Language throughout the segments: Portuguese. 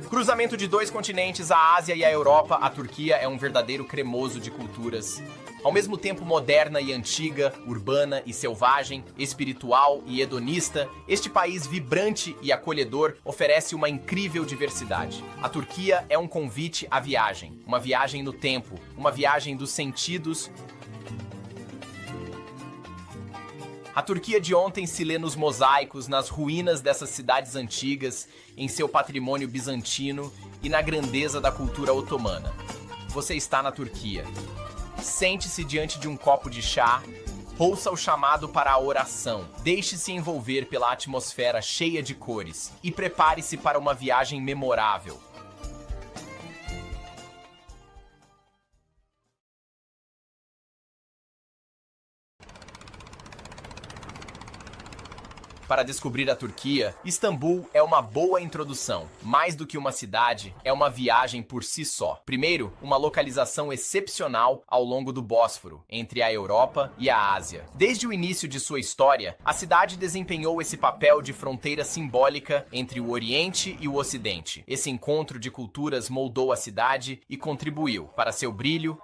Cruzamento de dois continentes, a Ásia e a Europa, a Turquia é um verdadeiro cremoso de culturas. Ao mesmo tempo moderna e antiga, urbana e selvagem, espiritual e hedonista, este país vibrante e acolhedor oferece uma incrível diversidade. A Turquia é um convite à viagem, uma viagem no tempo, uma viagem dos sentidos. A Turquia de ontem se lê nos mosaicos, nas ruínas dessas cidades antigas, em seu patrimônio bizantino e na grandeza da cultura otomana. Você está na Turquia. Sente-se diante de um copo de chá, ouça o chamado para a oração, deixe-se envolver pela atmosfera cheia de cores e prepare-se para uma viagem memorável. Para descobrir a Turquia, Istambul é uma boa introdução. Mais do que uma cidade, é uma viagem por si só. Primeiro, uma localização excepcional ao longo do Bósforo, entre a Europa e a Ásia. Desde o início de sua história, a cidade desempenhou esse papel de fronteira simbólica entre o Oriente e o Ocidente. Esse encontro de culturas moldou a cidade e contribuiu para seu brilho.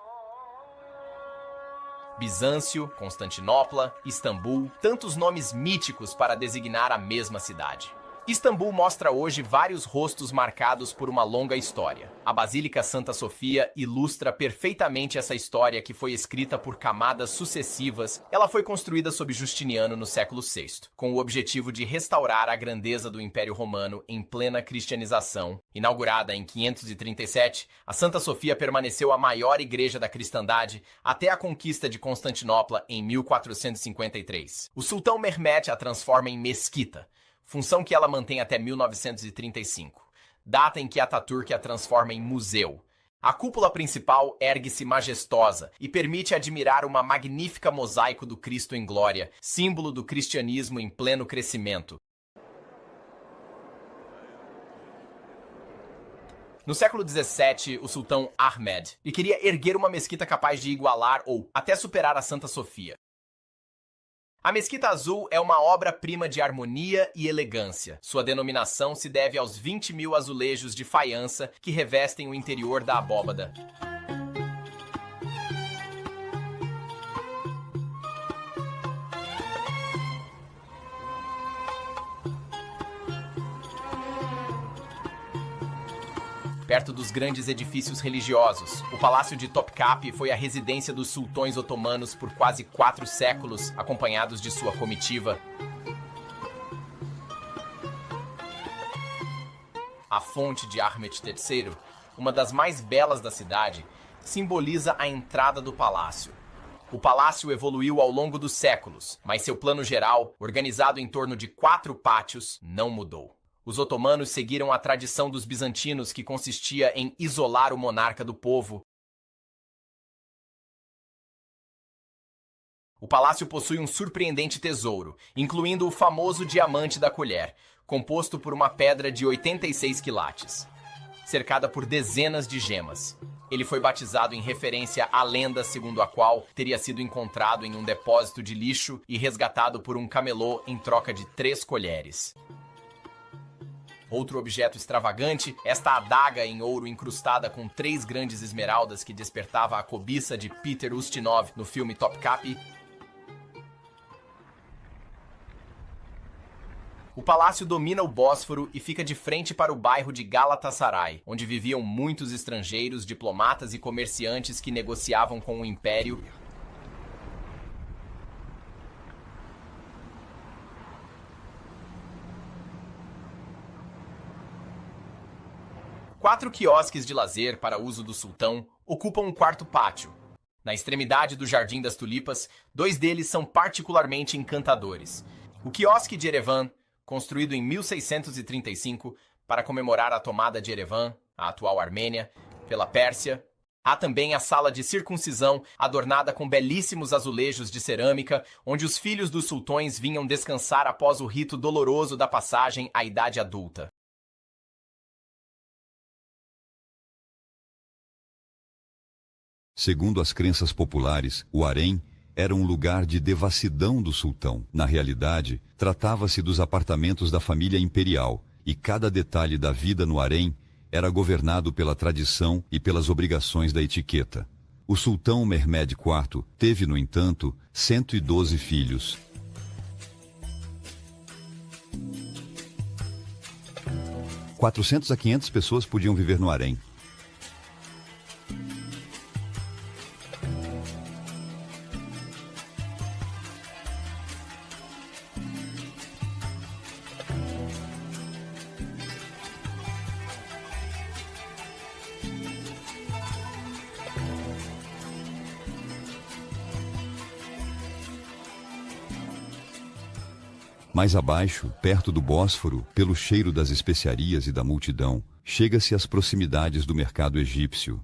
Bizâncio, Constantinopla, Istambul, tantos nomes míticos para designar a mesma cidade. Istambul mostra hoje vários rostos marcados por uma longa história. A Basílica Santa Sofia ilustra perfeitamente essa história que foi escrita por camadas sucessivas. Ela foi construída sob Justiniano no século VI, com o objetivo de restaurar a grandeza do Império Romano em plena cristianização. Inaugurada em 537, a Santa Sofia permaneceu a maior igreja da cristandade até a conquista de Constantinopla em 1453. O sultão Mehmed a transforma em mesquita, função que ela mantém até 1935, data em que Atatürk a transforma em museu. A cúpula principal ergue-se majestosa e permite admirar uma magnífica mosaico do Cristo em glória, símbolo do cristianismo em pleno crescimento. No século XVII, o sultão Ahmed queria erguer uma mesquita capaz de igualar ou até superar a Santa Sofia. A Mesquita Azul é uma obra-prima de harmonia e elegância. Sua denominação se deve aos 20.000 azulejos de faiança que revestem o interior da abóbada. Perto dos grandes edifícios religiosos, o Palácio de Topkapi foi a residência dos sultões otomanos por quase 4 séculos, acompanhados de sua comitiva. A fonte de Ahmet III, uma das mais belas da cidade, simboliza a entrada do palácio. O palácio evoluiu ao longo dos séculos, mas seu plano geral, organizado em torno de 4 pátios, não mudou. Os otomanos seguiram a tradição dos bizantinos, que consistia em isolar o monarca do povo. O palácio possui um surpreendente tesouro, incluindo o famoso diamante da colher, composto por uma pedra de 86 quilates, cercada por dezenas de gemas. Ele foi batizado em referência à lenda segundo a qual teria sido encontrado em um depósito de lixo e resgatado por um camelô em troca de 3 colheres. Outro objeto extravagante, esta adaga em ouro incrustada com 3 grandes esmeraldas que despertava a cobiça de Peter Ustinov no filme Topkapi. O palácio domina o Bósforo e fica de frente para o bairro de Galatasaray, onde viviam muitos estrangeiros, diplomatas e comerciantes que negociavam com o Império. Quatro quiosques de lazer para uso do sultão ocupam um quarto pátio. Na extremidade do Jardim das Tulipas, 2 deles são particularmente encantadores. O quiosque de Erevan, construído em 1635 para comemorar a tomada de Erevan, a atual Armênia, pela Pérsia. Há também a sala de circuncisão, adornada com belíssimos azulejos de cerâmica, onde os filhos dos sultões vinham descansar após o rito doloroso da passagem à idade adulta. Segundo as crenças populares, o harém era um lugar de devassidão do sultão. Na realidade, tratava-se dos apartamentos da família imperial, e cada detalhe da vida no harém era governado pela tradição e pelas obrigações da etiqueta. O sultão Mehmed IV teve, no entanto, 112 filhos. De 400 a 500 pessoas podiam viver no harém. Mais abaixo, perto do Bósforo, pelo cheiro das especiarias e da multidão, chega-se às proximidades do mercado egípcio.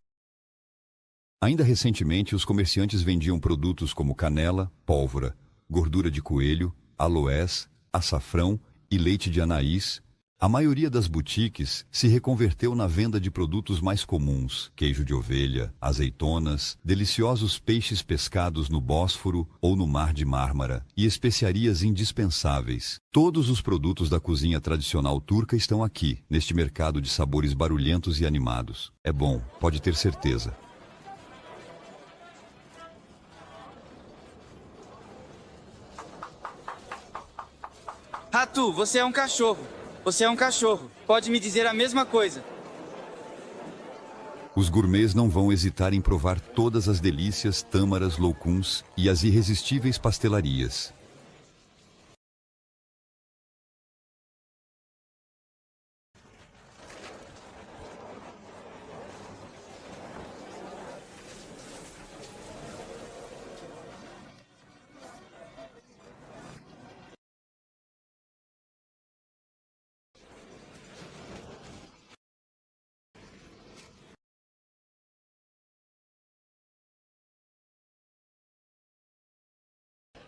Ainda recentemente, os comerciantes vendiam produtos como canela, pólvora, gordura de coelho, aloés, açafrão e leite de anaís. A maioria das boutiques se reconverteu na venda de produtos mais comuns, queijo de ovelha, azeitonas, deliciosos peixes pescados no Bósforo ou no Mar de Mármara e especiarias indispensáveis. Todos os produtos da cozinha tradicional turca estão aqui, neste mercado de sabores barulhentos e animados. É bom, pode ter certeza. Ratu, você é um cachorro. Você é um cachorro. Pode me dizer a mesma coisa. Os gourmets não vão hesitar em provar todas as delícias tâmaras loukuns e as irresistíveis pastelarias.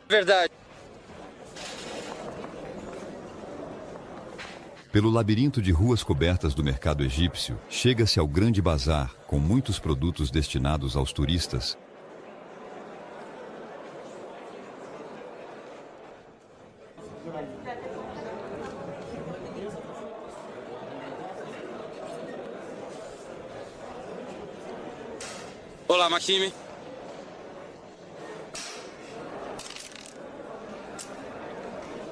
Verdade. Pelo labirinto de ruas cobertas do mercado egípcio, chega-se ao grande bazar, com muitos produtos destinados aos turistas. Olá, Makimi.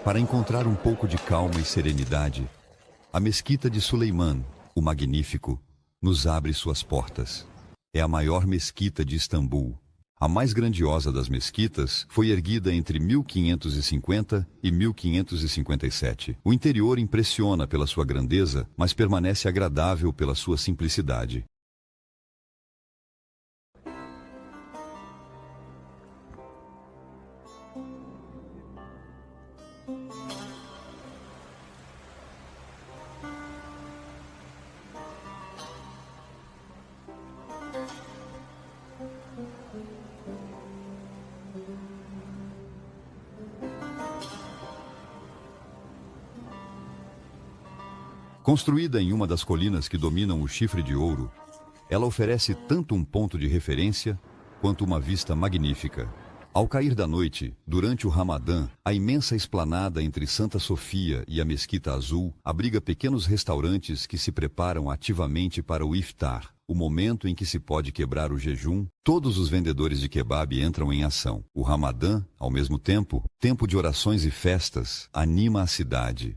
Para encontrar um pouco de calma e serenidade, a mesquita de Suleiman, o Magnífico, nos abre suas portas. É a maior mesquita de Istambul. A mais grandiosa das mesquitas foi erguida entre 1550 e 1557. O interior impressiona pela sua grandeza, mas permanece agradável pela sua simplicidade. Construída em uma das colinas que dominam o Chifre de Ouro, ela oferece tanto um ponto de referência quanto uma vista magnífica. Ao cair da noite, durante o Ramadã, a imensa esplanada entre Santa Sofia e a Mesquita Azul abriga pequenos restaurantes que se preparam ativamente para o iftar, o momento em que se pode quebrar o jejum. Todos os vendedores de kebab entram em ação. O Ramadã, ao mesmo tempo, tempo de orações e festas, anima a cidade.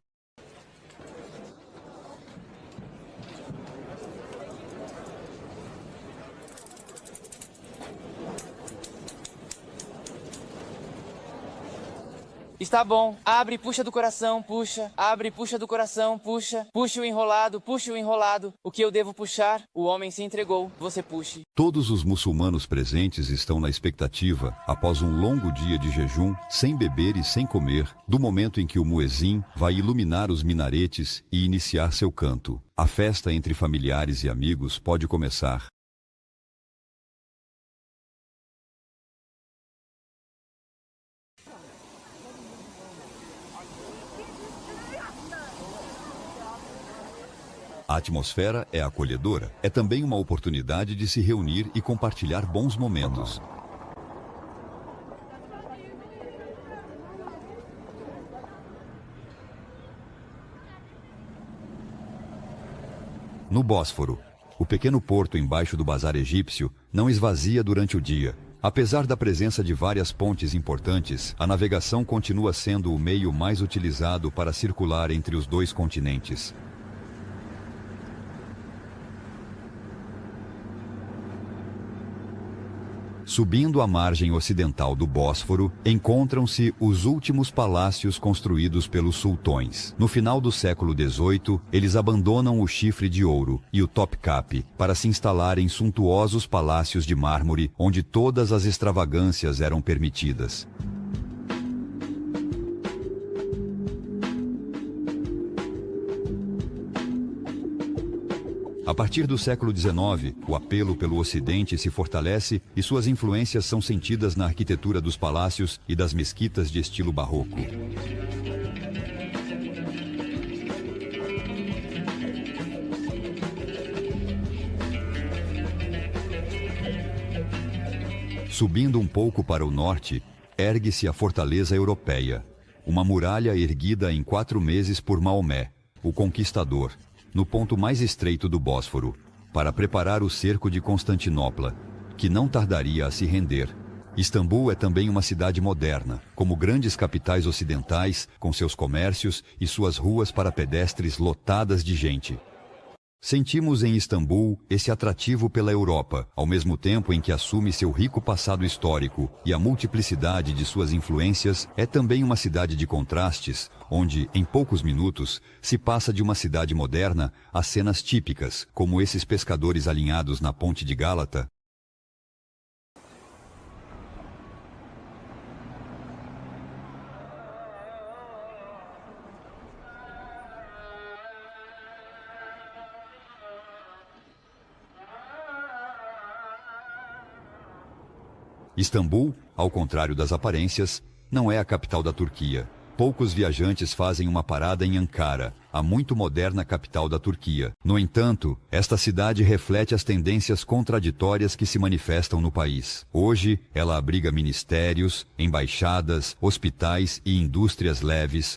Está bom. Abre e puxa do coração, puxa. Abre e puxa do coração, puxa. Puxa o enrolado, puxa o enrolado. O que eu devo puxar? O homem se entregou. Você puxe. Todos os muçulmanos presentes estão na expectativa, após um longo dia de jejum, sem beber e sem comer, do momento em que o muezim vai iluminar os minaretes e iniciar seu canto. A festa entre familiares e amigos pode começar. A atmosfera é acolhedora. É também uma oportunidade de se reunir e compartilhar bons momentos. No Bósforo, o pequeno porto embaixo do bazar egípcio não esvazia durante o dia. Apesar da presença de várias pontes importantes, a navegação continua sendo o meio mais utilizado para circular entre os dois continentes. Subindo a margem ocidental do Bósforo, encontram-se os últimos palácios construídos pelos sultões. No final do século XVIII, eles abandonam o chifre de ouro e o Topkapi para se instalar em suntuosos palácios de mármore, onde todas as extravagâncias eram permitidas. A partir do século XIX, o apelo pelo Ocidente se fortalece e suas influências são sentidas na arquitetura dos palácios e das mesquitas de estilo barroco. Subindo um pouco para o norte, ergue-se a Fortaleza Europeia, uma muralha erguida em 4 meses por Maomé, o Conquistador, no ponto mais estreito do Bósforo, para preparar o cerco de Constantinopla, que não tardaria a se render. Istambul é também uma cidade moderna, como grandes capitais ocidentais, com seus comércios e suas ruas para pedestres lotadas de gente. Sentimos em Istambul esse atrativo pela Europa, ao mesmo tempo em que assume seu rico passado histórico e a multiplicidade de suas influências, é também uma cidade de contrastes, onde, em poucos minutos, se passa de uma cidade moderna a cenas típicas, como esses pescadores alinhados na ponte de Gálata. Istambul, ao contrário das aparências, não é a capital da Turquia. Poucos viajantes fazem uma parada em Ankara, a muito moderna capital da Turquia. No entanto, esta cidade reflete as tendências contraditórias que se manifestam no país. Hoje, ela abriga ministérios, embaixadas, hospitais e indústrias leves.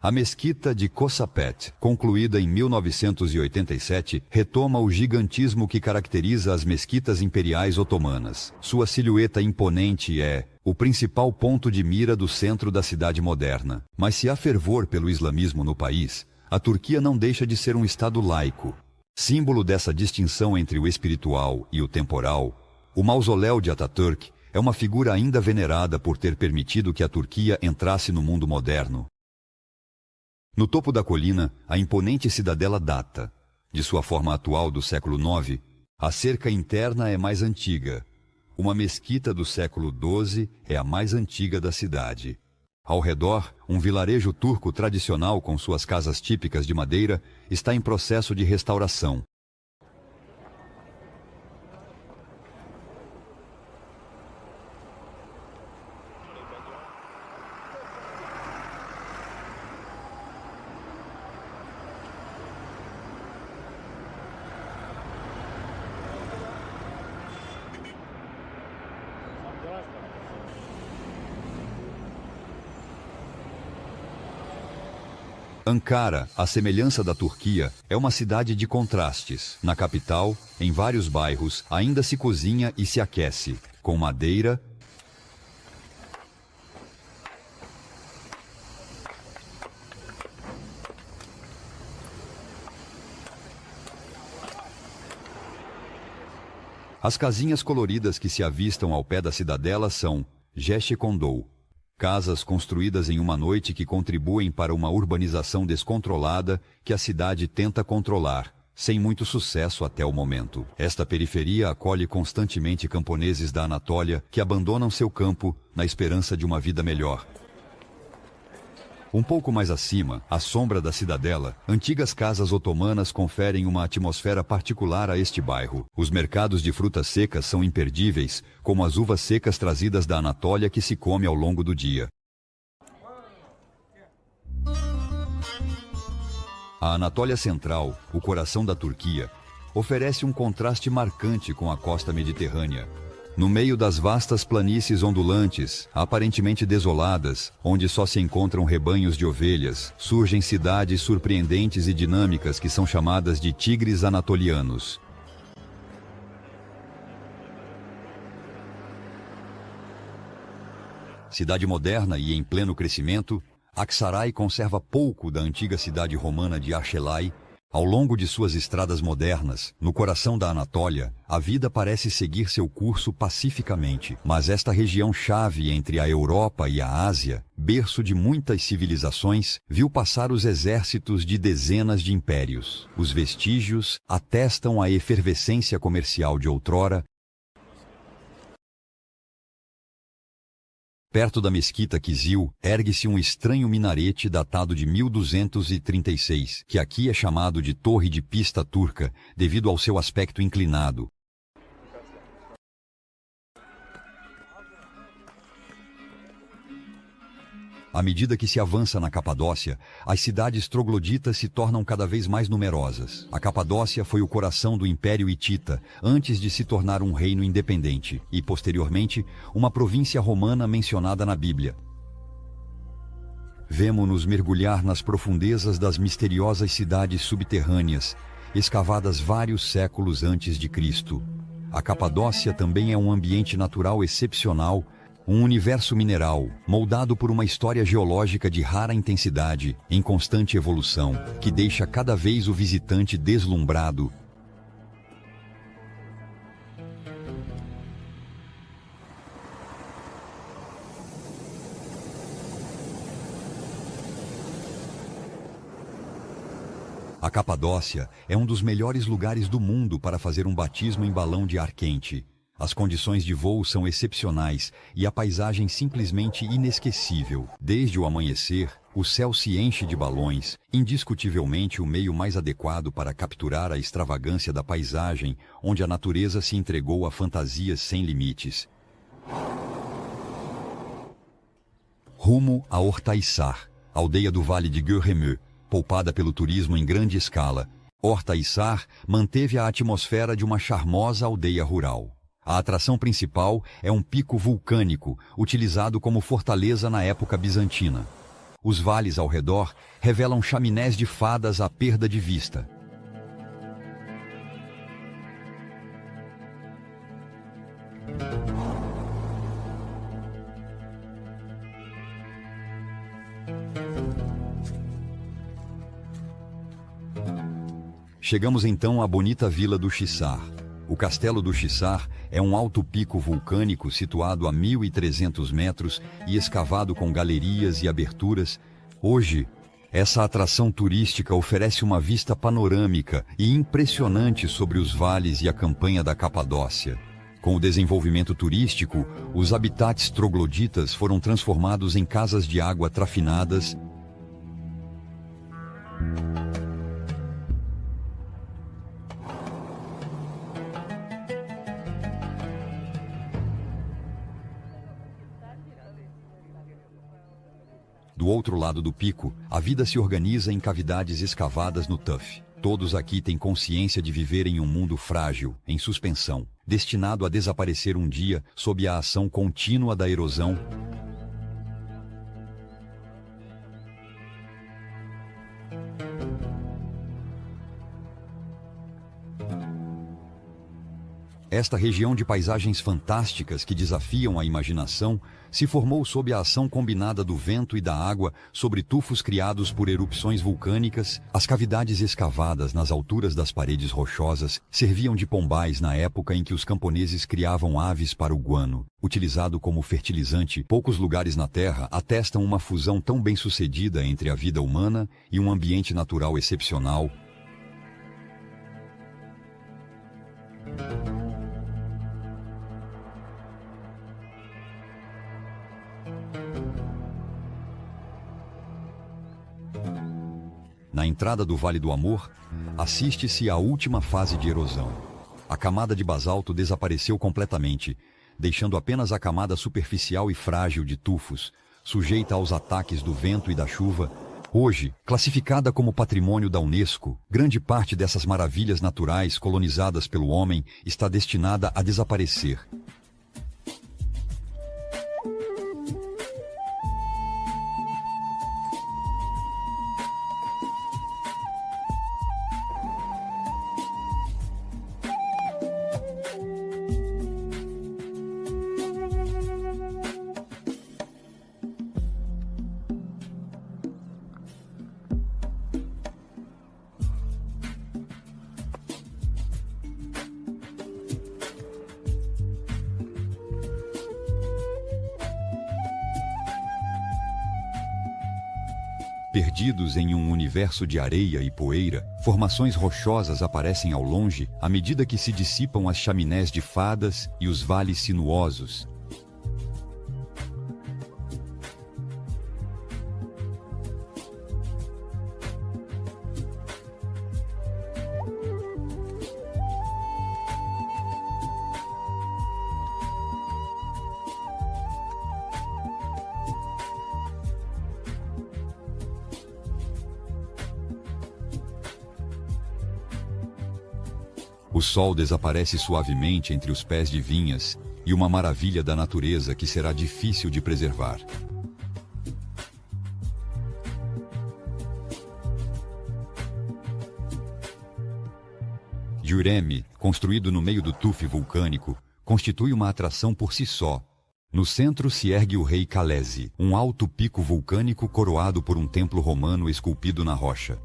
A mesquita de Kossapet, concluída em 1987, retoma o gigantismo que caracteriza as mesquitas imperiais otomanas. Sua silhueta imponente é o principal ponto de mira do centro da cidade moderna. Mas se há fervor pelo islamismo no país, a Turquia não deixa de ser um estado laico. Símbolo dessa distinção entre o espiritual e o temporal, o mausoléu de Atatürk é uma figura ainda venerada por ter permitido que a Turquia entrasse no mundo moderno. No topo da colina, a imponente cidadela data. De sua forma atual do século IX, a cerca interna é mais antiga. Uma mesquita do século XII é a mais antiga da cidade. Ao redor, um vilarejo turco tradicional com suas casas típicas de madeira está em processo de restauração. Ankara, à semelhança da Turquia, é uma cidade de contrastes. Na capital, em vários bairros, ainda se cozinha e se aquece, com madeira, As casinhas coloridas que se avistam ao pé da cidadela são Gecekondu, casas construídas em uma noite que contribuem para uma urbanização descontrolada que a cidade tenta controlar, sem muito sucesso até o momento. Esta periferia acolhe constantemente camponeses da Anatólia que abandonam seu campo na esperança de uma vida melhor. Um pouco mais acima, à sombra da cidadela, antigas casas otomanas conferem uma atmosfera particular a este bairro. Os mercados de frutas secas são imperdíveis, como as uvas secas trazidas da Anatólia que se come ao longo do dia. A Anatólia Central, o coração da Turquia, oferece um contraste marcante com a costa mediterrânea. No meio das vastas planícies ondulantes, aparentemente desoladas, onde só se encontram rebanhos de ovelhas, surgem cidades surpreendentes e dinâmicas que são chamadas de tigres anatolianos. Cidade moderna e em pleno crescimento, Aksaray conserva pouco da antiga cidade romana de Archelaï. Ao longo de suas estradas modernas, no coração da Anatólia, a vida parece seguir seu curso pacificamente. Mas esta região-chave entre a Europa e a Ásia, berço de muitas civilizações, viu passar os exércitos de dezenas de impérios. Os vestígios atestam a efervescência comercial de outrora. Perto da mesquita Kizil, ergue-se um estranho minarete datado de 1236, que aqui é chamado de Torre de Pista Turca, devido ao seu aspecto inclinado. À medida que se avança na Capadócia, as cidades trogloditas se tornam cada vez mais numerosas. A Capadócia foi o coração do Império Hitita, antes de se tornar um reino independente, e, posteriormente, uma província romana mencionada na Bíblia. Vemo-nos mergulhar nas profundezas das misteriosas cidades subterrâneas, escavadas vários séculos antes de Cristo. A Capadócia também é um ambiente natural excepcional, um universo mineral, moldado por uma história geológica de rara intensidade, em constante evolução, que deixa cada vez o visitante deslumbrado. A Capadócia é um dos melhores lugares do mundo para fazer um batismo em balão de ar quente. As condições de voo são excepcionais e a paisagem simplesmente inesquecível. Desde o amanhecer, o céu se enche de balões, indiscutivelmente o meio mais adequado para capturar a extravagância da paisagem, onde a natureza se entregou a fantasias sem limites. Rumo a Ortaissar, aldeia do Vale de Görremö, poupada pelo turismo em grande escala. Ortaissar manteve a atmosfera de uma charmosa aldeia rural. A atração principal é um pico vulcânico, utilizado como fortaleza na época bizantina. Os vales ao redor revelam chaminés de fadas à perda de vista. Chegamos então à bonita vila do Chissar. O castelo do Chissar é um alto pico vulcânico situado a 1.300 metros e escavado com galerias e aberturas. Hoje, essa atração turística oferece uma vista panorâmica e impressionante sobre os vales e a campanha da Capadócia. Com o desenvolvimento turístico, os habitats trogloditas foram transformados em casas de água trafinadas. Do outro lado do pico, a vida se organiza em cavidades escavadas no tuff. Todos aqui têm consciência de viver em um mundo frágil, em suspensão, destinado a desaparecer um dia sob a ação contínua da erosão. Esta região de paisagens fantásticas que desafiam a imaginação se formou sob a ação combinada do vento e da água sobre tufos criados por erupções vulcânicas. As cavidades escavadas nas alturas das paredes rochosas serviam de pombais na época em que os camponeses criavam aves para o guano. Utilizado como fertilizante, poucos lugares na Terra atestam uma fusão tão bem-sucedida entre a vida humana e um ambiente natural excepcional. Na entrada do Vale do Amor, assiste-se à última fase de erosão. A camada de basalto desapareceu completamente, deixando apenas a camada superficial e frágil de tufos, sujeita aos ataques do vento e da chuva. Hoje, classificada como patrimônio da Unesco, grande parte dessas maravilhas naturais colonizadas pelo homem está destinada a desaparecer. Perdidos em um universo de areia e poeira, formações rochosas aparecem ao longe à medida que se dissipam as chaminés de fadas e os vales sinuosos. O sol desaparece suavemente entre os pés de vinhas e uma maravilha da natureza que será difícil de preservar. Jureme, construído no meio do tufo vulcânico, constitui uma atração por si só. No centro se ergue o rei Calesi, um alto pico vulcânico coroado por um templo romano esculpido na rocha.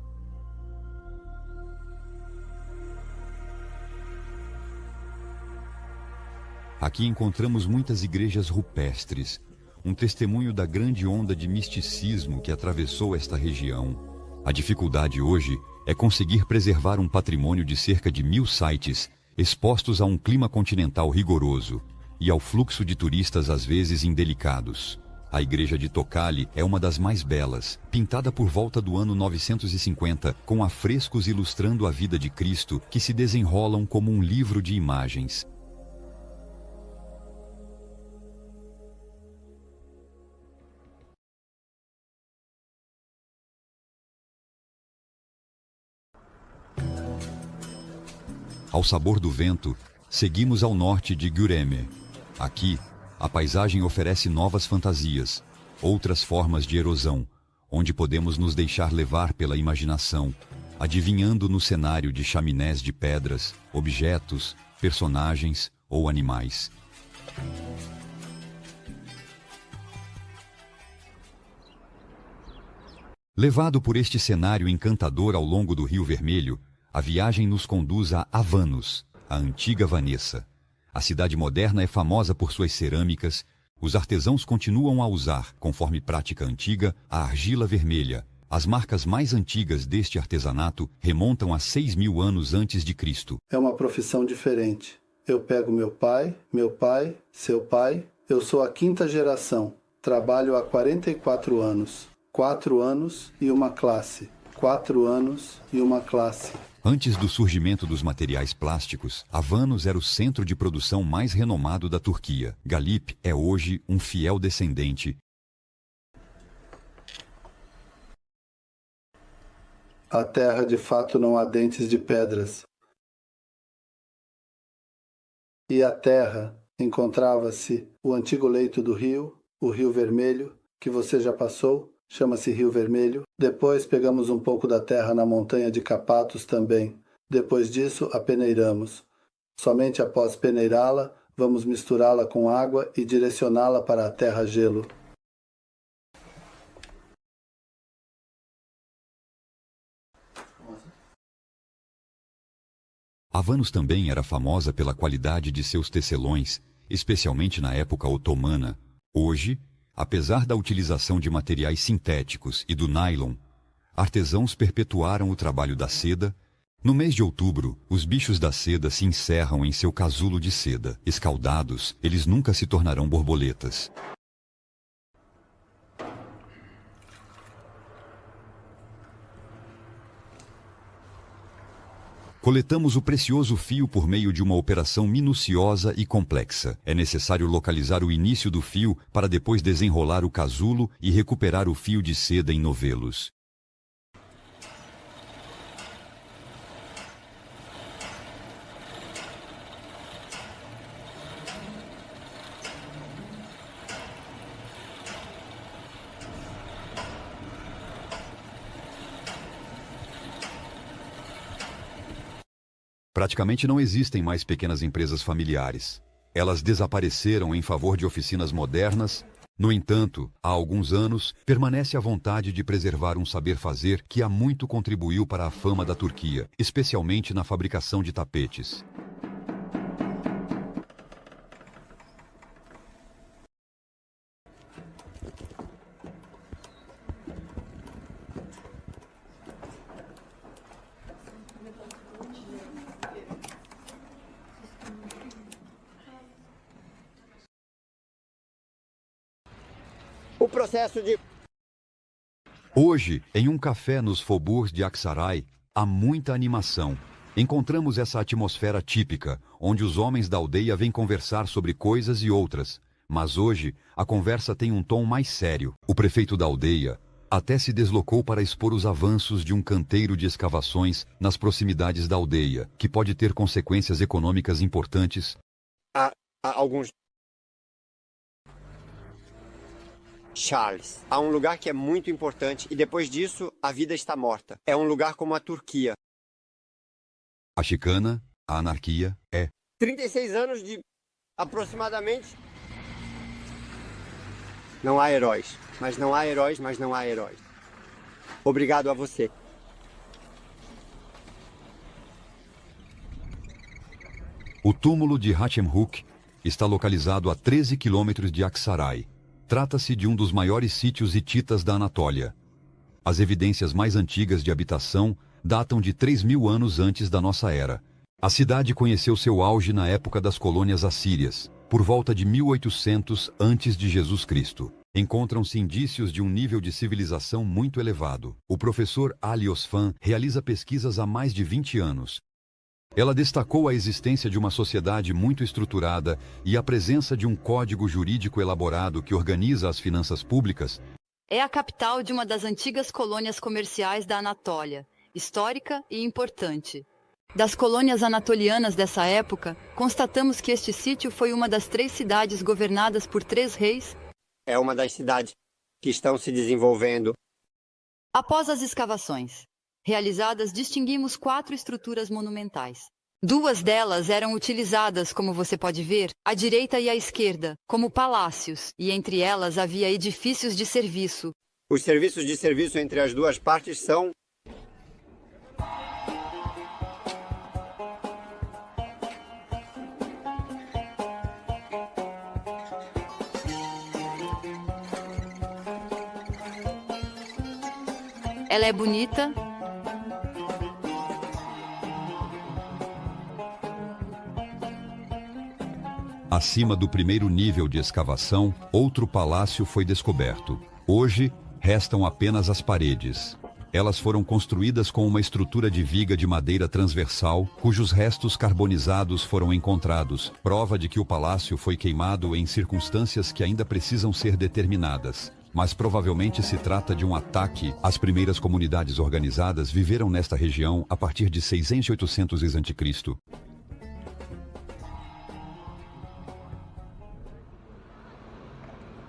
Aqui encontramos muitas igrejas rupestres, um testemunho da grande onda de misticismo que atravessou esta região. A dificuldade hoje é conseguir preservar um patrimônio de cerca de 1000 sites expostos a um clima continental rigoroso e ao fluxo de turistas às vezes indelicados. A igreja de Tokali é uma das mais belas, pintada por volta do ano 950, com afrescos ilustrando a vida de Cristo que se desenrolam como um livro de imagens. Ao sabor do vento, seguimos ao norte de Jureme. Aqui, a paisagem oferece novas fantasias, outras formas de erosão, onde podemos nos deixar levar pela imaginação, adivinhando no cenário de chaminés de pedras, objetos, personagens ou animais. Levado por este cenário encantador ao longo do Rio Vermelho, a viagem nos conduz a Avanos, a antiga Vanessa. A cidade moderna é famosa por suas cerâmicas. Os artesãos continuam a usar, conforme prática antiga, a argila vermelha. As marcas mais antigas deste artesanato remontam a 6.000 anos antes de Cristo. É uma profissão diferente. Eu pego meu pai, seu pai. Eu sou a 5ª geração. Trabalho há 44 anos. 4 anos e uma classe. 4 anos e uma classe. Antes do surgimento dos materiais plásticos, Avanos era o centro de produção mais renomado da Turquia. Galip é hoje um fiel descendente. A terra de fato não há dentes de pedras. E a terra encontrava-se o antigo leito do rio, o Rio Vermelho, que você já passou. Chama-se Rio Vermelho. Depois pegamos um pouco da terra na montanha de Capatos também. Depois disso, a peneiramos. Somente após peneirá-la, vamos misturá-la com água e direcioná-la para a terra-gelo. Avanos também era famosa pela qualidade de seus tecelões, especialmente na época otomana. Hoje, apesar da utilização de materiais sintéticos e do nylon, artesãos perpetuaram o trabalho da seda. No mês de outubro, os bichos da seda se encerram em seu casulo de seda. Escaldados, eles nunca se tornarão borboletas. Coletamos o precioso fio por meio de uma operação minuciosa e complexa. É necessário localizar o início do fio para depois desenrolar o casulo e recuperar o fio de seda em novelos. Praticamente não existem mais pequenas empresas familiares. Elas desapareceram em favor de oficinas modernas. No entanto, há alguns anos, permanece a vontade de preservar um saber-fazer que há muito contribuiu para a fama da Turquia, especialmente na fabricação de tapetes. o processo de... Hoje, em um café nos faubourgs de Aksaray, há muita animação. Encontramos essa atmosfera típica, onde os homens da aldeia vêm conversar sobre coisas e outras. Mas hoje, a conversa tem um tom mais sério. O prefeito da aldeia até se deslocou para expor os avanços de um canteiro de escavações nas proximidades da aldeia, que pode ter consequências econômicas importantes. Há alguns... Charles, há um lugar que é muito importante e depois disso a vida está morta. É um lugar como a Turquia. A chicana, a anarquia, 36 anos de aproximadamente... Não há heróis, mas não há heróis, mas não há heróis. Obrigado a você. O túmulo de Hachemhouk está localizado a 13 quilômetros de Aksaray. Trata-se de um dos maiores sítios hititas da Anatólia. As evidências mais antigas de habitação datam de 3.000 anos antes da nossa era. A cidade conheceu seu auge na época das colônias assírias, por volta de 1800 antes de Jesus Cristo. Encontram-se indícios de um nível de civilização muito elevado. O professor Ali Osman realiza pesquisas há mais de 20 anos. Ela destacou a existência de uma sociedade muito estruturada e a presença de um código jurídico elaborado que organiza as finanças públicas. É a capital de uma das antigas colônias comerciais da Anatólia, histórica e importante. Das colônias anatolianas dessa época, constatamos que este sítio foi uma das 3 cidades governadas por 3 reis. É uma das cidades que estão se desenvolvendo. Após as escavações realizadas, distinguimos 4 estruturas monumentais. 2 delas eram utilizadas, como você pode ver, à direita e à esquerda, como palácios, e entre elas havia edifícios de serviço. Os serviços de serviço entre as duas partes são... Ela é bonita. Acima do primeiro nível de escavação, outro palácio foi descoberto. Hoje, restam apenas as paredes. Elas foram construídas com uma estrutura de viga de madeira transversal, cujos restos carbonizados foram encontrados, prova de que o palácio foi queimado em circunstâncias que ainda precisam ser determinadas. Mas provavelmente se trata de um ataque. As primeiras comunidades organizadas viveram nesta região a partir de 600 e 800 a.C.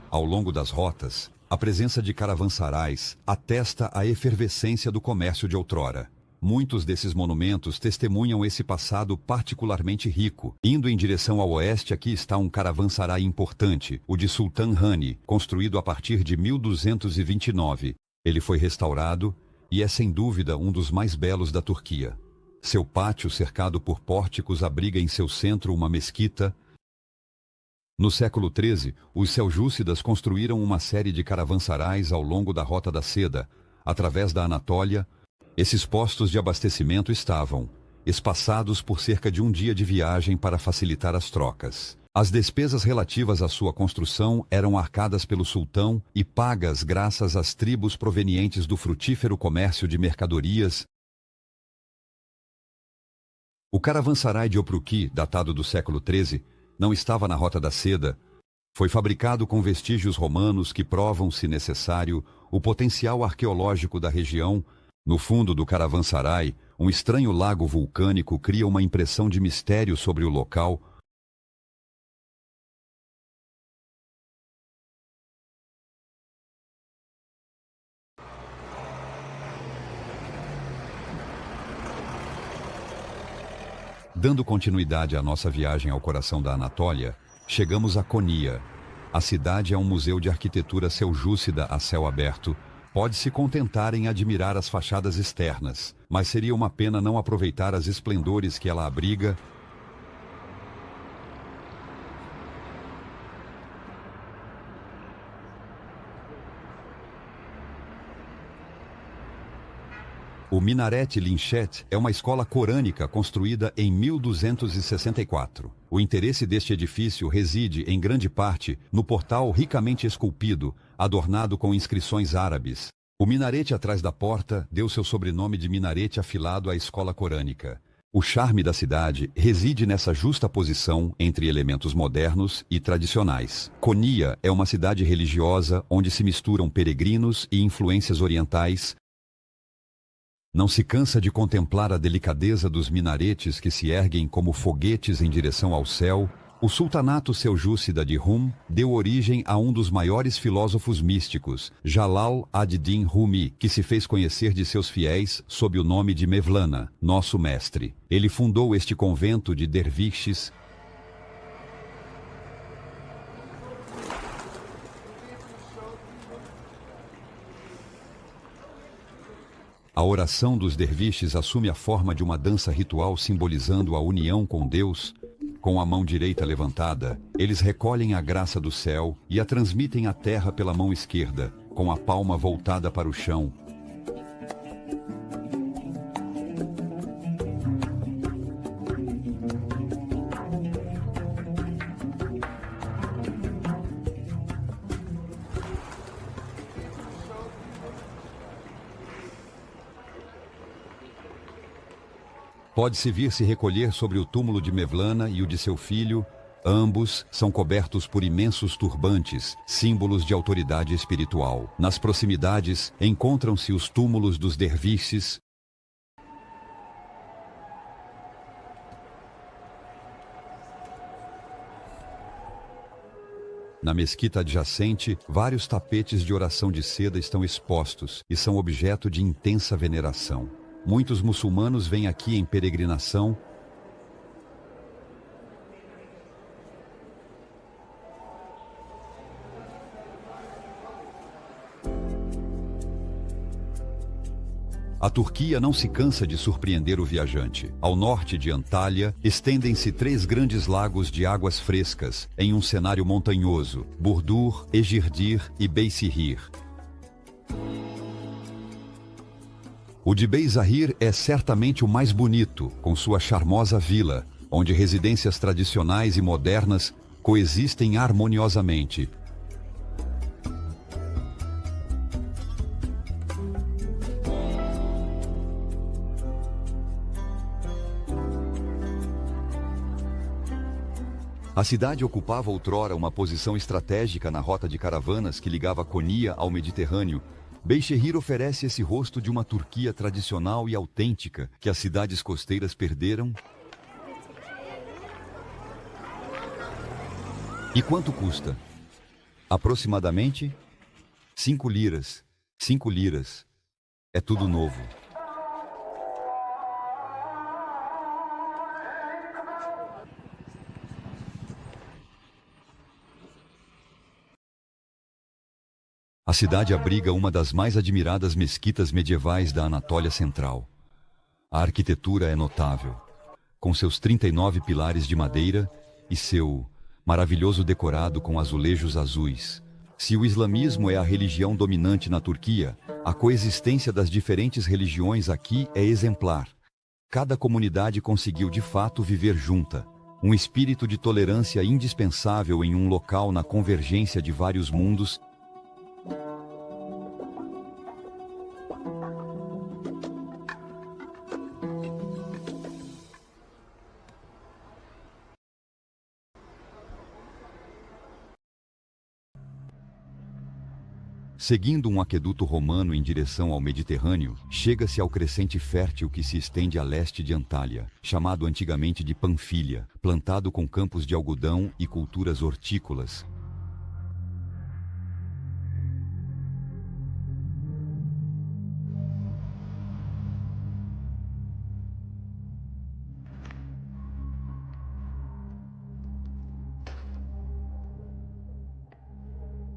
Ao longo das rotas, a presença de caravansarais atesta a efervescência do comércio de outrora. Muitos desses monumentos testemunham esse passado particularmente rico. Indo em direção ao oeste, aqui está um caravansarai importante, o de Sultan Hani, construído a partir de 1229. Ele foi restaurado e é sem dúvida um dos mais belos da Turquia. Seu pátio, cercado por pórticos, abriga em seu centro uma mesquita. No século XIII, os seljúcidas construíram uma série de caravansarais ao longo da Rota da Seda, através da Anatólia. Esses postos de abastecimento estavam espaçados por cerca de um dia de viagem para facilitar as trocas. As despesas relativas à sua construção eram arcadas pelo sultão e pagas graças às tribos provenientes do frutífero comércio de mercadorias. O caravansarai de Opruki, datado do século XIII, não estava na Rota da Seda. Foi fabricado com vestígios romanos que provam, se necessário, o potencial arqueológico da região. No fundo do caravansarai, um estranho lago vulcânico cria uma impressão de mistério sobre o local. Dando continuidade à nossa viagem ao coração da Anatólia, chegamos a Konya. A cidade é um museu de arquitetura seljúcida a céu aberto. Pode-se contentar em admirar as fachadas externas, mas seria uma pena não aproveitar as esplendores que ela abriga. O Minaret Linchet é uma escola corânica construída em 1264. O interesse deste edifício reside, em grande parte, no portal ricamente esculpido, adornado com inscrições árabes. O minarete atrás da porta deu seu sobrenome de minarete afilado à escola corânica. O charme da cidade reside nessa justa posição entre elementos modernos e tradicionais. Konya é uma cidade religiosa onde se misturam peregrinos e influências orientais. Não se cansa de contemplar a delicadeza dos minaretes que se erguem como foguetes em direção ao céu. O sultanato seljúcida de Rum deu origem a um dos maiores filósofos místicos, Jalal ad-Din Rumi, que se fez conhecer de seus fiéis sob o nome de Mevlana, nosso mestre. Ele fundou este convento de derviches. A oração dos derviches assume a forma de uma dança ritual simbolizando a união com Deus. Com a mão direita levantada, eles recolhem a graça do céu e a transmitem à terra pela mão esquerda, com a palma voltada para o chão. Pode-se vir se recolher sobre o túmulo de Mevlana e o de seu filho. Ambos são cobertos por imensos turbantes, símbolos de autoridade espiritual. Nas proximidades, encontram-se os túmulos dos derviches. Na mesquita adjacente, vários tapetes de oração de seda estão expostos e são objeto de intensa veneração. Muitos muçulmanos vêm aqui em peregrinação. A Turquia não se cansa de surpreender o viajante. Ao norte de Antalya, estendem-se 3 grandes lagos de águas frescas, em um cenário montanhoso: Burdur, Egirdir e Beysihir. O de Beysihir é certamente o mais bonito, com sua charmosa vila, onde residências tradicionais e modernas coexistem harmoniosamente. A cidade ocupava outrora uma posição estratégica na rota de caravanas que ligava Konya ao Mediterrâneo. Beysihir oferece esse rosto de uma Turquia tradicional e autêntica que as cidades costeiras perderam. E quanto custa? Aproximadamente 5 liras. 5 liras. É tudo novo. A cidade abriga uma das mais admiradas mesquitas medievais da Anatólia Central. A arquitetura é notável, com seus 39 pilares de madeira e seu maravilhoso decorado com azulejos azuis. Se o islamismo é a religião dominante na Turquia, a coexistência das diferentes religiões aqui é exemplar. Cada comunidade conseguiu de fato viver junta, um espírito de tolerância indispensável em um local na convergência de vários mundos. Seguindo um aqueduto romano em direção ao Mediterrâneo, chega-se ao crescente fértil que se estende a leste de Antalya, chamado antigamente de Panfilha, plantado com campos de algodão e culturas hortícolas.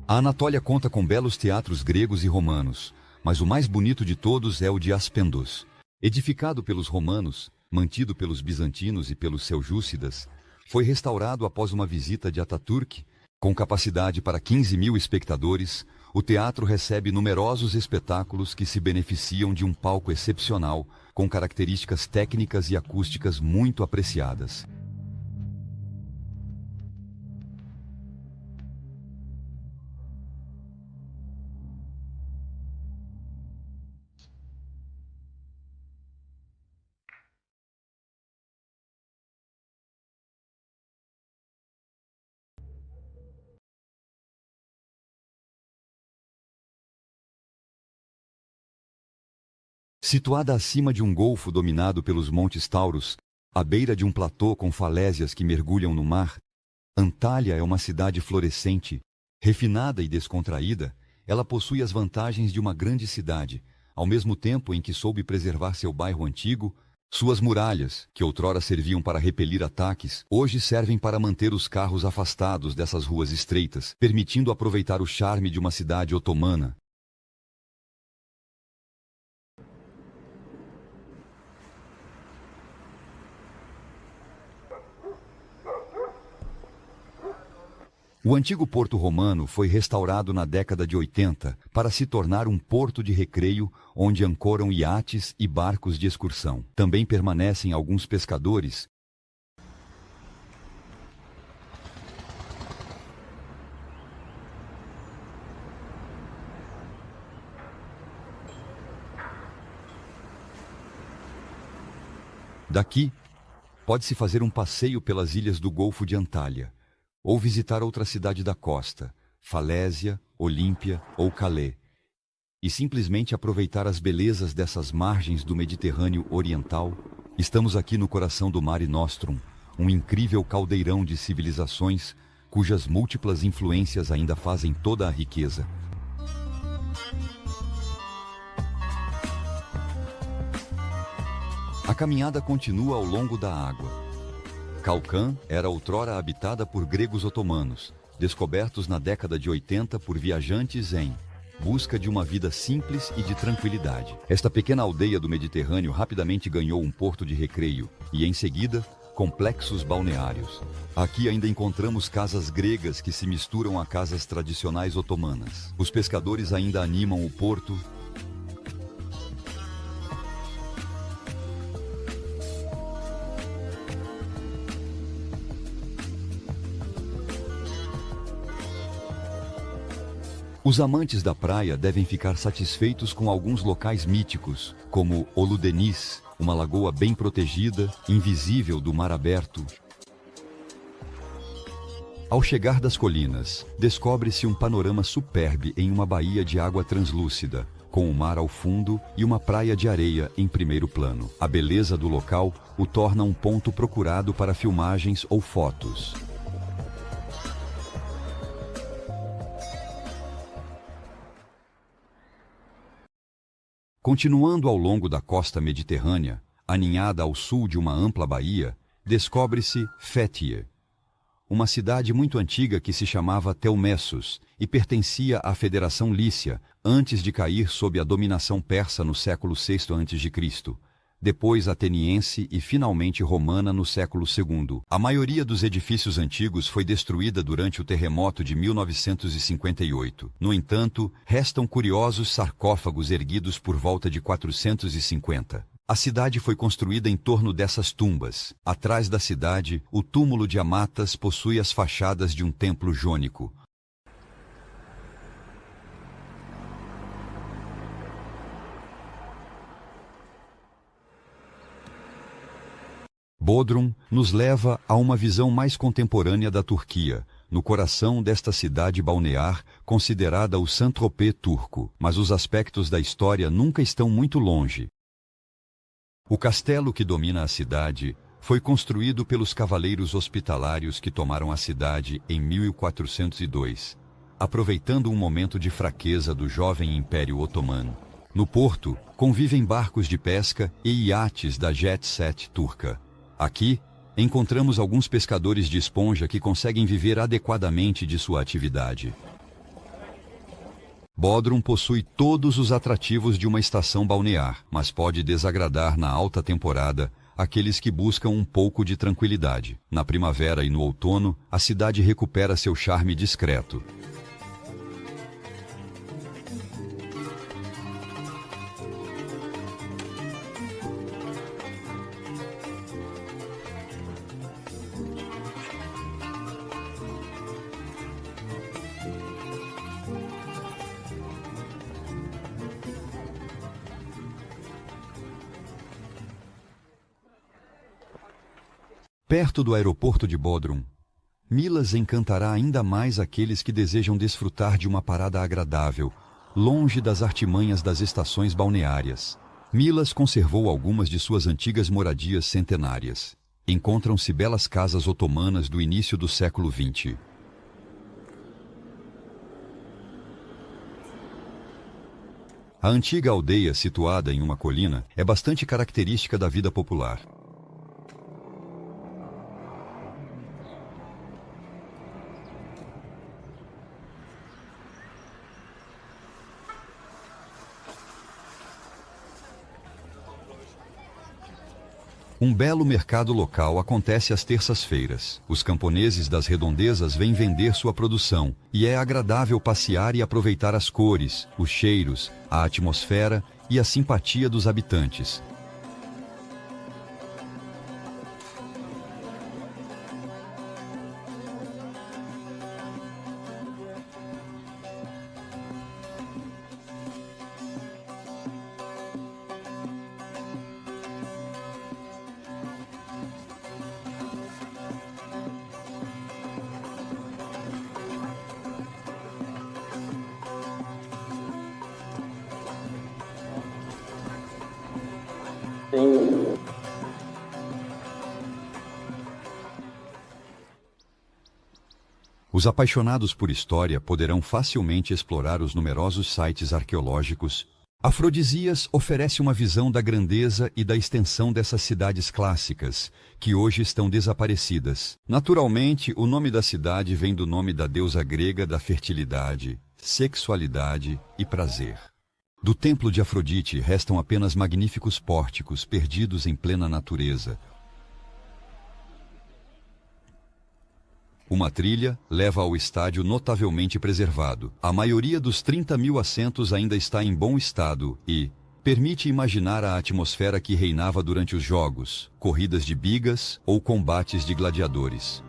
A Anatólia conta com belos teatros gregos e romanos, mas o mais bonito de todos é o de Aspendos. Edificado pelos romanos, mantido pelos bizantinos e pelos seljúcidas, foi restaurado após uma visita de Ataturk. Com capacidade para 15.000 espectadores, o teatro recebe numerosos espetáculos que se beneficiam de um palco excepcional, com características técnicas e acústicas muito apreciadas. Situada acima de um golfo dominado pelos Montes Taurus, à beira de um platô com falésias que mergulham no mar, Antália é uma cidade florescente. Refinada e descontraída, ela possui as vantagens de uma grande cidade, ao mesmo tempo em que soube preservar seu bairro antigo. Suas muralhas, que outrora serviam para repelir ataques, hoje servem para manter os carros afastados dessas ruas estreitas, permitindo aproveitar o charme de uma cidade otomana. O antigo porto romano foi restaurado na década de 80 para se tornar um porto de recreio onde ancoram iates e barcos de excursão. Também permanecem alguns pescadores. Daqui, pode-se fazer um passeio pelas ilhas do Golfo de Antália, ou visitar outra cidade da costa, Falésia, Olímpia ou Calais, e simplesmente aproveitar as belezas dessas margens do Mediterrâneo Oriental. Estamos aqui no coração do Mare Nostrum, um incrível caldeirão de civilizações cujas múltiplas influências ainda fazem toda a riqueza. A caminhada continua ao longo da água. Kalkan era outrora habitada por gregos otomanos, descobertos na década de 80 por viajantes em busca de uma vida simples e de tranquilidade. Esta pequena aldeia do Mediterrâneo rapidamente ganhou um porto de recreio e, em seguida, complexos balneários. Aqui ainda encontramos casas gregas que se misturam a casas tradicionais otomanas. Os pescadores ainda animam o porto. Os amantes da praia devem ficar satisfeitos com alguns locais míticos, como Oludenis, uma lagoa bem protegida, invisível do mar aberto. Ao chegar das colinas, descobre-se um panorama superbe em uma baía de água translúcida, com o mar ao fundo e uma praia de areia em primeiro plano. A beleza do local o torna um ponto procurado para filmagens ou fotos. Continuando ao longo da costa mediterrânea, aninhada ao sul de uma ampla baía, descobre-se Fétia, uma cidade muito antiga que se chamava Telmessos e pertencia à Federação Lícia antes de cair sob a dominação persa no século VI a.C., depois ateniense e finalmente romana no século II. A maioria dos edifícios antigos foi destruída durante o terremoto de 1958. No entanto, restam curiosos sarcófagos erguidos por volta de 450. A cidade foi construída em torno dessas tumbas. Atrás da cidade, o túmulo de Amatas possui as fachadas de um templo jônico. Bodrum nos leva a uma visão mais contemporânea da Turquia, no coração desta cidade balnear considerada o Saint-Tropez turco, mas os aspectos da história nunca estão muito longe. O castelo que domina a cidade foi construído pelos cavaleiros hospitalários que tomaram a cidade em 1402, aproveitando um momento de fraqueza do jovem Império Otomano. No porto, convivem barcos de pesca e iates da Jet Set turca. Aqui, encontramos alguns pescadores de esponja que conseguem viver adequadamente de sua atividade. Bodrum possui todos os atrativos de uma estação balnear, mas pode desagradar na alta temporada aqueles que buscam um pouco de tranquilidade. Na primavera e no outono, a cidade recupera seu charme discreto. Perto do aeroporto de Bodrum, Milas encantará ainda mais aqueles que desejam desfrutar de uma parada agradável, longe das artimanhas das estações balneárias. Milas conservou algumas de suas antigas moradias centenárias. Encontram-se belas casas otomanas do início do século XX. A antiga aldeia, situada em uma colina, é bastante característica da vida popular. Um belo mercado local acontece às terças-feiras. Os camponeses das redondezas vêm vender sua produção, e é agradável passear e aproveitar as cores, os cheiros, a atmosfera e a simpatia dos habitantes. Os apaixonados por história poderão facilmente explorar os numerosos sites arqueológicos. Afrodisias oferece uma visão da grandeza e da extensão dessas cidades clássicas, que hoje estão desaparecidas. Naturalmente, o nome da cidade vem do nome da deusa grega da fertilidade, sexualidade e prazer. Do templo de Afrodite restam apenas magníficos pórticos perdidos em plena natureza. Uma trilha leva ao estádio notavelmente preservado. A maioria dos 30.000 assentos ainda está em bom estado e permite imaginar a atmosfera que reinava durante os jogos, corridas de bigas ou combates de gladiadores.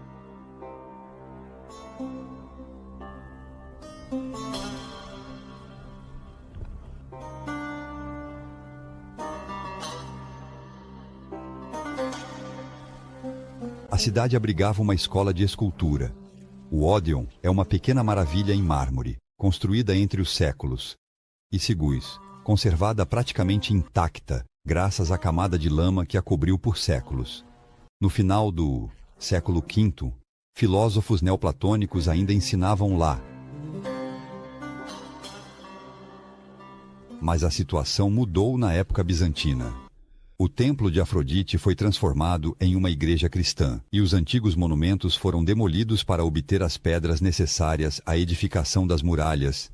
A cidade abrigava uma escola de escultura. O Ódeon é uma pequena maravilha em mármore, construída entre os séculos, e Sigús, conservada praticamente intacta, graças à camada de lama que a cobriu por séculos. No final do século V, filósofos neoplatônicos ainda ensinavam lá. Mas a situação mudou na época bizantina. O templo de Afrodite foi transformado em uma igreja cristã, e os antigos monumentos foram demolidos para obter as pedras necessárias à edificação das muralhas.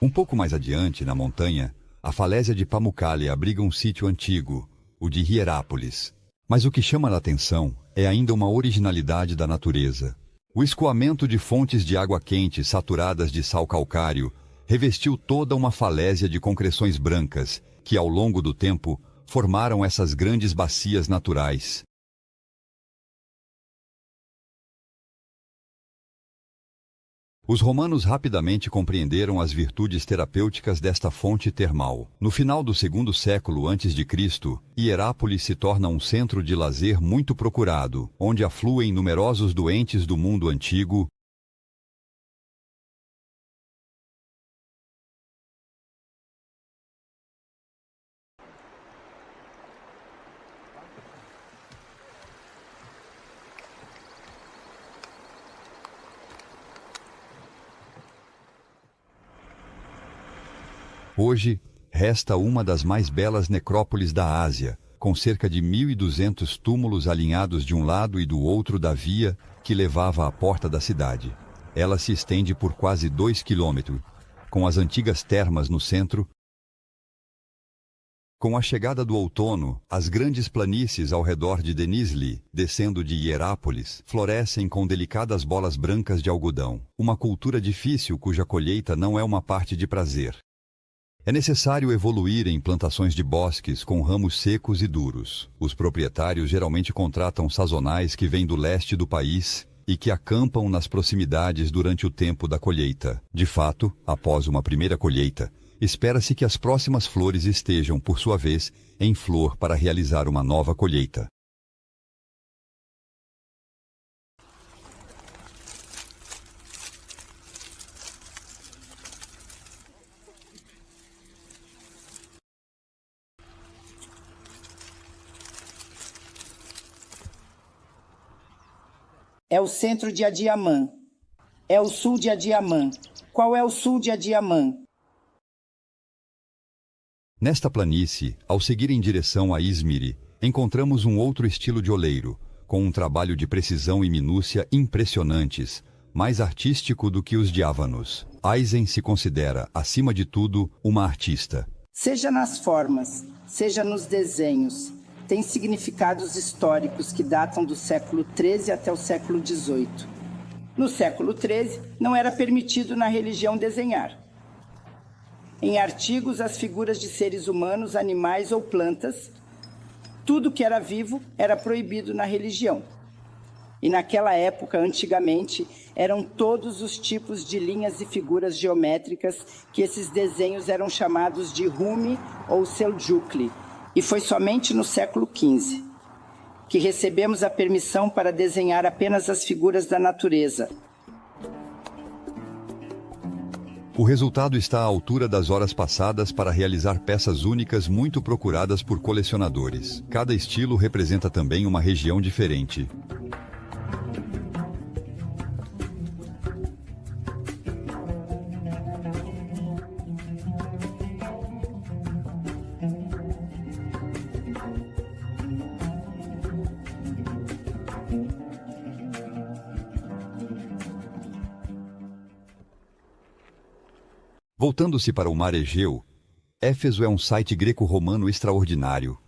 Um pouco mais adiante, na montanha, a falésia de Pamukkale abriga um sítio antigo, o de Hierápolis. Mas o que chama a atenção é ainda uma originalidade da natureza. O escoamento de fontes de água quente saturadas de sal calcário revestiu toda uma falésia de concreções brancas que, ao longo do tempo, formaram essas grandes bacias naturais. Os romanos rapidamente compreenderam as virtudes terapêuticas desta fonte termal. No final do segundo século a.C., Hierápolis se torna um centro de lazer muito procurado, onde afluem numerosos doentes do mundo antigo. Hoje, resta uma das mais belas necrópolis da Ásia, com cerca de 1.200 túmulos alinhados de um lado e do outro da via que levava à porta da cidade. Ela se estende por quase 2 quilômetros, com as antigas termas no centro. Com a chegada do outono, as grandes planícies ao redor de Denizli, descendo de Hierápolis, florescem com delicadas bolas brancas de algodão, uma cultura difícil cuja colheita não é uma parte de prazer. É necessário evoluir em plantações de bosques com ramos secos e duros. Os proprietários geralmente contratam sazonais que vêm do leste do país e que acampam nas proximidades durante o tempo da colheita. De fato, após uma primeira colheita, espera-se que as próximas flores estejam, por sua vez, em flor para realizar uma nova colheita. É o centro de Adiamã. É o sul de Adiamã. Qual é o sul de Adiamã? Nesta planície, ao seguir em direção a Izmiri, encontramos um outro estilo de oleiro, com um trabalho de precisão e minúcia impressionantes, mais artístico do que os de Ávanos. Aizen se considera, acima de tudo, uma artista. Seja nas formas, seja nos desenhos, tem significados históricos que datam do século XIII até o século XVIII. No século XIII, não era permitido na religião desenhar. Em artigos, as figuras de seres humanos, animais ou plantas, tudo que era vivo era proibido na religião. E naquela época, antigamente, eram todos os tipos de linhas e figuras geométricas que esses desenhos eram chamados de Rumi ou Seljukli. E foi somente no século XV que recebemos a permissão para desenhar apenas as figuras da natureza. O resultado está à altura das horas passadas para realizar peças únicas muito procuradas por colecionadores. Cada estilo representa também uma região diferente. Voltando-se para o mar Egeu, Éfeso é um site greco-romano extraordinário.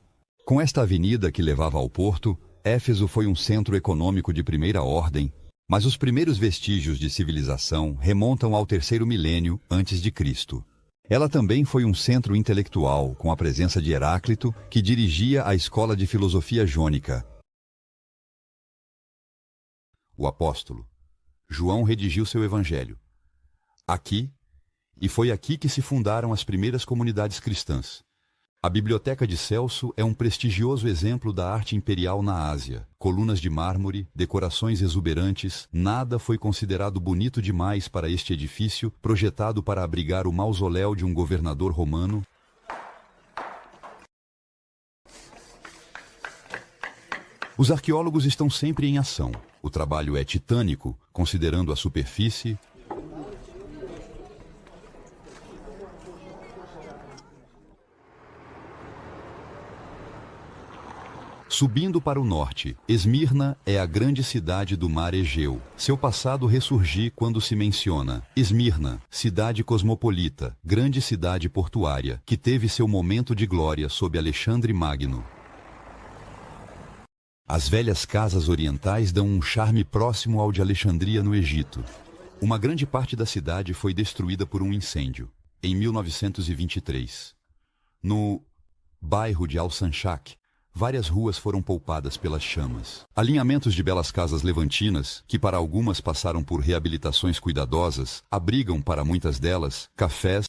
Com esta avenida que levava ao porto, Éfeso foi um centro econômico de primeira ordem, mas os primeiros vestígios de civilização remontam ao 3º milênio antes de Cristo. Ela também foi um centro intelectual, com a presença de Heráclito, que dirigia a escola de filosofia jônica. O apóstolo João redigiu seu evangelho. E foi aqui que se fundaram as primeiras comunidades cristãs. A Biblioteca de Celso é um prestigioso exemplo da arte imperial na Ásia. Colunas de mármore, decorações exuberantes, nada foi considerado bonito demais para este edifício, projetado para abrigar o mausoléu de um governador romano. Os arqueólogos estão sempre em ação. O trabalho é titânico, considerando a superfície, Subindo para o norte, Esmirna é a grande cidade do mar Egeu. Seu passado ressurgi quando se menciona Esmirna, cidade cosmopolita, grande cidade portuária, que teve seu momento de glória sob Alexandre Magno. As velhas casas orientais dão um charme próximo ao de Alexandria no Egito. Uma grande parte da cidade foi destruída por um incêndio, em 1923. No bairro de Al-Sanchak, várias ruas foram poupadas pelas chamas. Alinhamentos de belas casas levantinas, que para algumas passaram por reabilitações cuidadosas, abrigam para muitas delas cafés,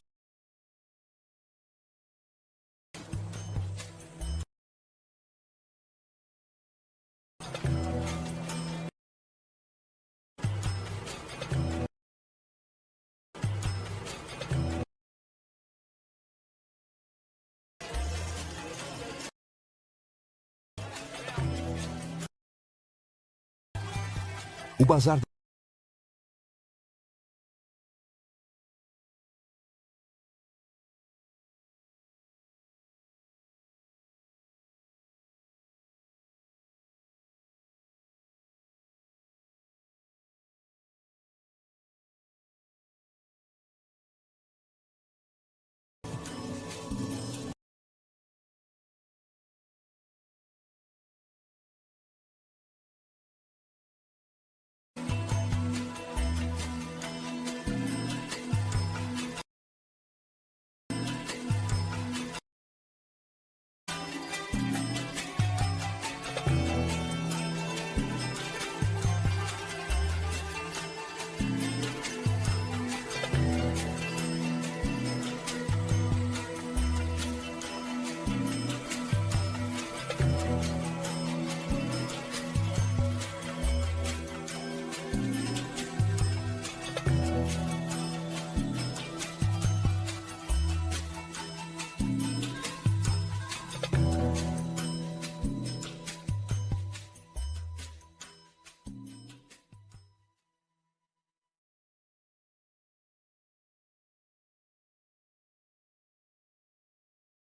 o bazar